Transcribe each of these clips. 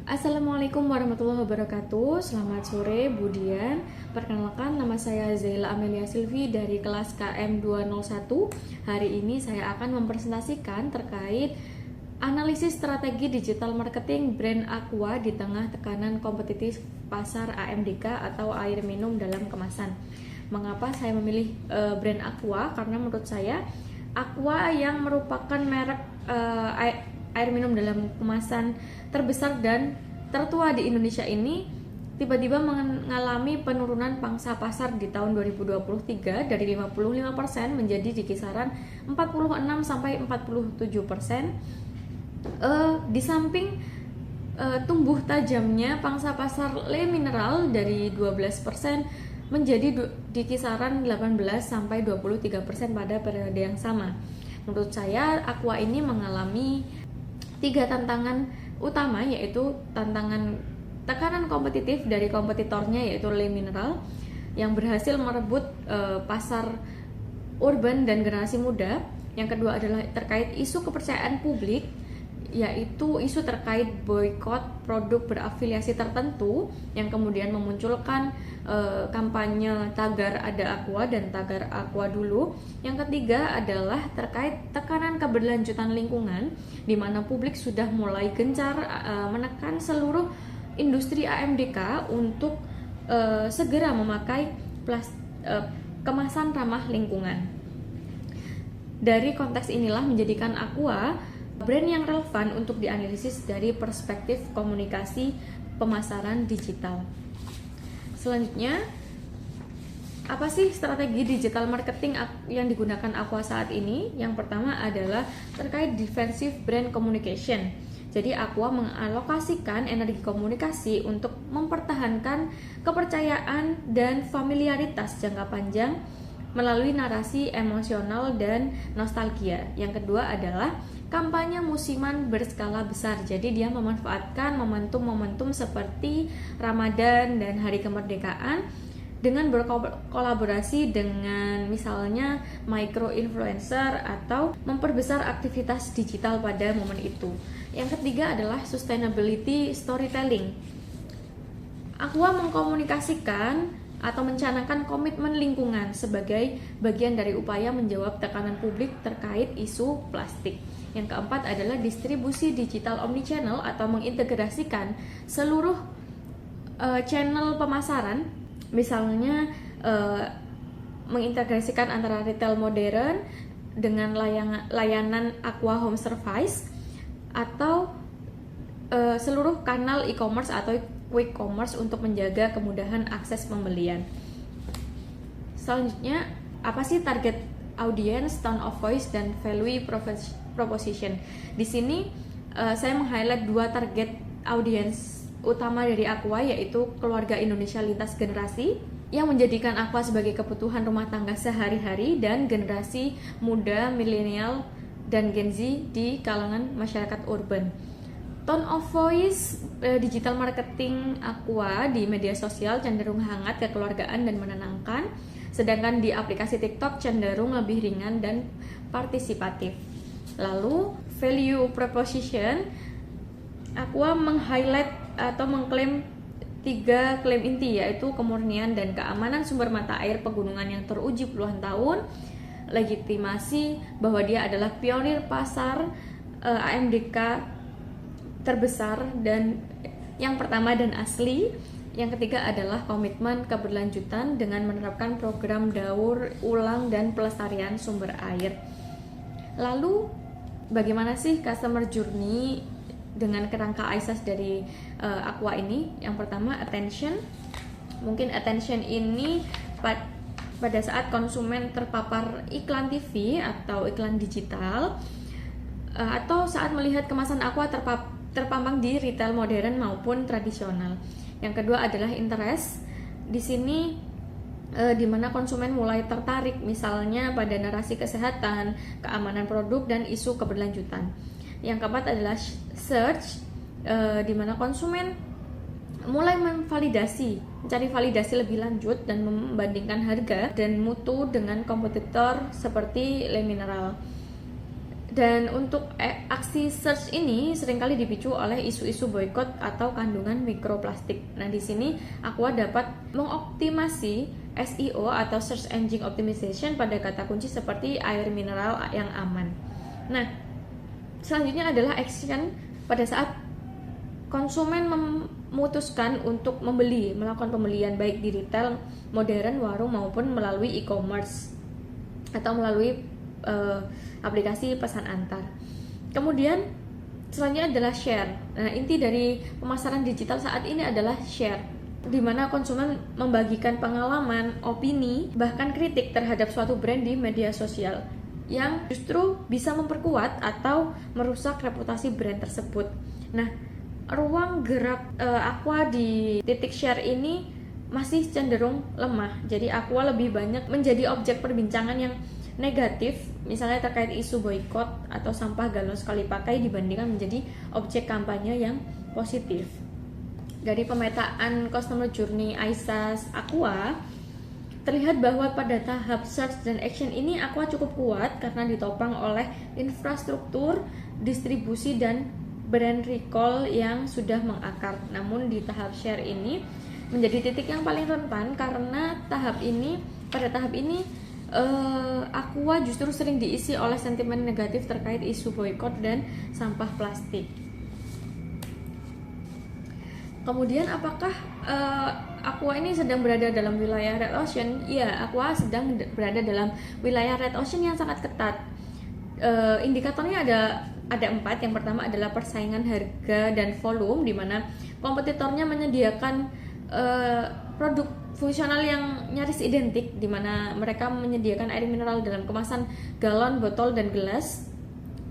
Assalamualaikum warahmatullahi wabarakatuh. Selamat sore Budian. Perkenalkan, nama saya Zaila Amelia Silvi dari kelas KM 201. Hari ini saya akan mempresentasikan terkait analisis strategi digital marketing brand Aqua di tengah tekanan kompetitif pasar AMDK atau air minum dalam kemasan. Mengapa saya memilih brand Aqua? Karena menurut saya Aqua yang merupakan merek air minum dalam kemasan terbesar dan tertua di Indonesia ini tiba-tiba mengalami penurunan pangsa pasar di tahun 2023 dari 55% menjadi di kisaran 46 sampai 47%. Di samping tumbuh tajamnya pangsa pasar Le Mineral dari 12% menjadi di kisaran 18 sampai 23% pada periode yang sama. Menurut saya Aqua ini mengalami 3 tantangan utama, yaitu tantangan tekanan kompetitif dari kompetitornya yaitu Le Mineral yang berhasil merebut pasar urban dan generasi muda. Yang kedua adalah terkait isu kepercayaan publik, yaitu isu terkait boykot produk berafiliasi tertentu yang kemudian memunculkan kampanye tagar ada Aqua dan tagar Aqua dulu. Yang ketiga adalah terkait tekanan keberlanjutan lingkungan, di mana publik sudah mulai gencar menekan seluruh industri AMDK untuk segera memakai kemasan ramah lingkungan. Dari konteks inilah menjadikan Aqua brand yang relevan untuk dianalisis dari perspektif komunikasi pemasaran digital. Selanjutnya, apa sih strategi digital marketing yang digunakan Aqua saat ini? Yang pertama adalah terkait defensive brand communication. Jadi Aqua mengalokasikan energi komunikasi untuk mempertahankan kepercayaan dan familiaritas jangka panjang melalui narasi emosional dan nostalgia. Yang kedua adalah kampanye musiman berskala besar. Jadi dia memanfaatkan momentum-momentum seperti Ramadan dan Hari Kemerdekaan dengan berkolaborasi dengan misalnya micro influencer atau memperbesar aktivitas digital pada momen itu. Yang ketiga adalah sustainability storytelling. Aqua mengkomunikasikan atau mencanangkan komitmen lingkungan sebagai bagian dari upaya menjawab tekanan publik terkait isu plastik. Yang keempat adalah distribusi digital omnichannel atau mengintegrasikan seluruh channel pemasaran, misalnya mengintegrasikan antara retail modern dengan layanan Aqua Home Service atau seluruh kanal e-commerce atau quick commerce untuk menjaga kemudahan akses pembelian. Selanjutnya, apa sih target audience, tone of voice, dan value proposition? Di sini saya meng-highlight 2 target audience utama dari Aqua, yaitu keluarga Indonesia lintas generasi yang menjadikan Aqua sebagai kebutuhan rumah tangga sehari-hari, dan generasi muda, milenial, dan Gen Z di kalangan masyarakat urban. Tone of voice digital marketing Aqua di media sosial cenderung hangat, kekeluargaan, dan menenangkan, sedangkan di aplikasi TikTok cenderung lebih ringan dan partisipatif. Lalu value proposition, Aqua meng-highlight atau mengklaim 3 klaim inti, yaitu kemurnian dan keamanan sumber mata air pegunungan yang teruji puluhan tahun, legitimasi bahwa dia adalah pionir pasar AMDK terbesar dan yang pertama dan asli. Yang ketiga adalah komitmen keberlanjutan dengan menerapkan program daur ulang dan pelestarian sumber air. Lalu bagaimana sih customer journey dengan kerangka ISAS dari Aqua ini? Yang pertama, attention. Mungkin attention ini pada saat konsumen terpapar iklan TV atau iklan digital, atau saat melihat kemasan Aqua terpampang di retail modern maupun tradisional. Yang kedua adalah interest. Di sini di mana konsumen mulai tertarik misalnya pada narasi kesehatan, keamanan produk, dan isu keberlanjutan. Yang keempat adalah search, di mana konsumen mulai mencari validasi lebih lanjut dan membandingkan harga dan mutu dengan kompetitor seperti Le Mineral. Dan untuk aksi search ini seringkali dipicu oleh isu-isu boykot atau kandungan mikroplastik. Nah, di sini Aqua dapat mengoptimasi SEO atau Search Engine Optimization pada kata kunci seperti air mineral yang aman. Nah, selanjutnya adalah action pada saat konsumen memutuskan untuk melakukan pembelian baik di retail modern, warung maupun melalui e-commerce atau melalui aplikasi pesan antar. Kemudian selanjutnya adalah share. Nah, inti dari pemasaran digital saat ini adalah share, di mana konsumen membagikan pengalaman, opini, bahkan kritik terhadap suatu brand di media sosial yang justru bisa memperkuat atau merusak reputasi brand tersebut. Nah, ruang gerak Aqua di titik share ini masih cenderung lemah. Jadi Aqua lebih banyak menjadi objek perbincangan yang negatif, misalnya terkait isu boykot atau sampah galon sekali pakai, dibandingkan menjadi objek kampanye yang positif. Dari pemetaan customer journey ISAS Aqua, terlihat bahwa pada tahap search dan action ini Aqua cukup kuat karena ditopang oleh infrastruktur, distribusi, dan brand recall yang sudah mengakar. Namun di tahap share ini menjadi titik yang paling rentan karena pada tahap ini Aqua justru sering diisi oleh sentimen negatif terkait isu boykot dan sampah plastik. Kemudian apakah Aqua ini sedang berada dalam wilayah red ocean? Iya, Aqua sedang berada dalam wilayah red ocean yang sangat ketat. Indikatornya ada 4. Yang pertama adalah persaingan harga dan volume, di mana kompetitornya menyediakan produk fungsional yang nyaris identik, di mana mereka menyediakan air mineral dalam kemasan galon, botol, dan gelas.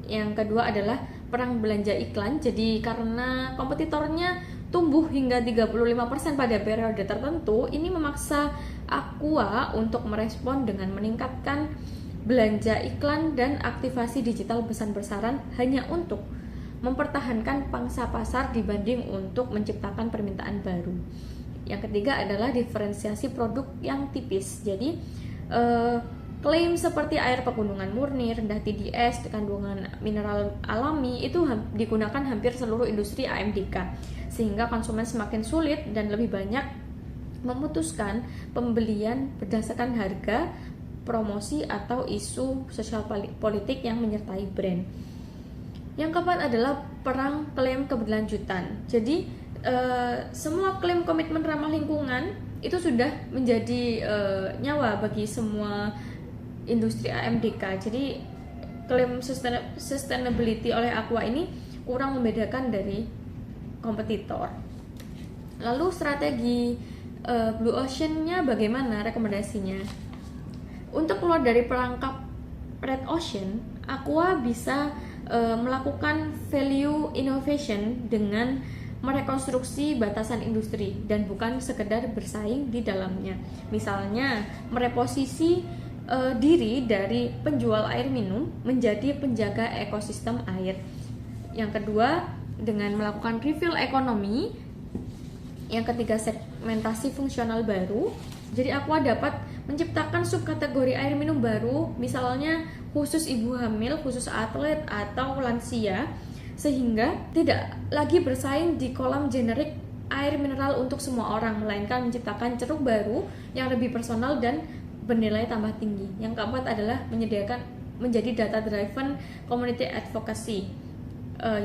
Yang kedua adalah perang belanja iklan. Jadi karena kompetitornya tumbuh hingga 35% pada periode tertentu, ini memaksa Aqua untuk merespon dengan meningkatkan belanja iklan dan aktivasi digital besar-besaran hanya untuk mempertahankan pangsa pasar dibanding untuk menciptakan permintaan baru. Yang ketiga adalah diferensiasi produk yang tipis. Jadi klaim seperti air pegunungan murni, rendah TDS, kandungan mineral alami itu digunakan hampir seluruh industri AMDK, sehingga konsumen semakin sulit dan lebih banyak memutuskan pembelian berdasarkan harga, promosi, atau isu sosial politik yang menyertai brand. Yang keempat adalah perang klaim keberlanjutan. Jadi semua klaim komitmen ramah lingkungan itu sudah menjadi nyawa bagi semua industri AMDK. Jadi klaim sustainability oleh Aqua ini kurang membedakan dari kompetitor. Lalu strategi Blue Ocean-nya bagaimana rekomendasinya? Untuk keluar dari perangkap Red Ocean, Aqua bisa melakukan value innovation dengan merekonstruksi batasan industri dan bukan sekedar bersaing di dalamnya. Misalnya, mereposisi diri dari penjual air minum menjadi penjaga ekosistem air. Yang kedua, dengan melakukan refill ekonomi. Yang ketiga, segmentasi fungsional baru. Jadi Aqua dapat menciptakan subkategori air minum baru, misalnya khusus ibu hamil, khusus atlet, atau lansia, sehingga tidak lagi bersaing di kolam generik air mineral untuk semua orang, melainkan menciptakan ceruk baru yang lebih personal dan bernilai tambah tinggi. Yang keempat adalah menjadi data driven community advocacy,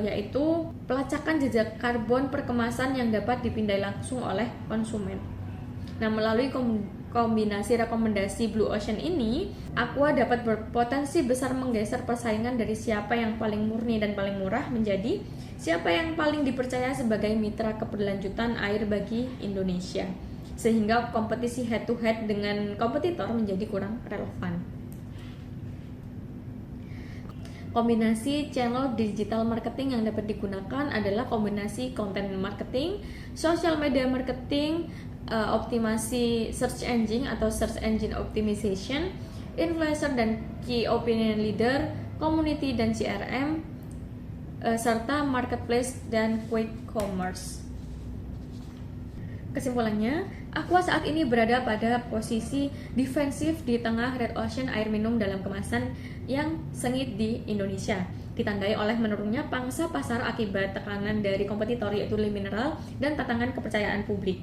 yaitu pelacakan jejak karbon perkemasan yang dapat dipindai langsung oleh konsumen. Nah, melalui kombinasi rekomendasi Blue Ocean ini, Aqua dapat berpotensi besar menggeser persaingan dari siapa yang paling murni dan paling murah menjadi siapa yang paling dipercaya sebagai mitra keberlanjutan air bagi Indonesia, sehingga kompetisi head to head dengan kompetitor menjadi kurang relevan. Kombinasi channel digital marketing yang dapat digunakan adalah kombinasi content marketing, social media marketing, optimasi search engine atau search engine optimization, influencer dan key opinion leader, community dan CRM, serta marketplace dan quick commerce. Kesimpulannya, Aqua saat ini berada pada posisi defensif di tengah red ocean air minum dalam kemasan yang sengit di Indonesia, ditandai oleh menurunnya pangsa pasar akibat tekanan dari kompetitor yaitu Li Mineral dan tantangan kepercayaan publik.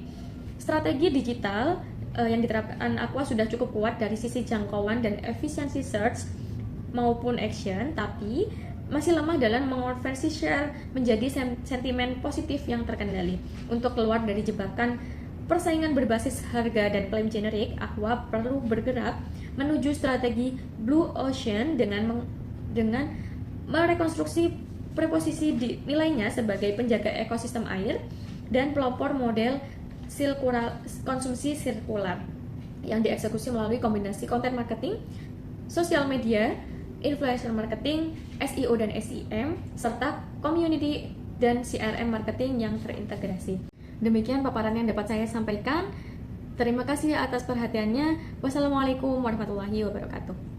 Strategi digital yang diterapkan Aqua sudah cukup kuat dari sisi jangkauan dan efisiensi search maupun action, tapi masih lemah dalam mengonversi share menjadi sentimen positif yang terkendali. Untuk keluar dari jebakan persaingan berbasis harga dan klaim generik, Aqua perlu bergerak menuju strategi Blue Ocean dengan merekonstruksi preposisi nilainya sebagai penjaga ekosistem air dan pelopor model konsumsi sirkular yang dieksekusi melalui kombinasi konten marketing, sosial media, influencer marketing, SEO dan SEM, serta community dan CRM marketing yang terintegrasi. Demikian paparan yang dapat saya sampaikan. Terima kasih atas perhatiannya. Wassalamualaikum warahmatullahi wabarakatuh.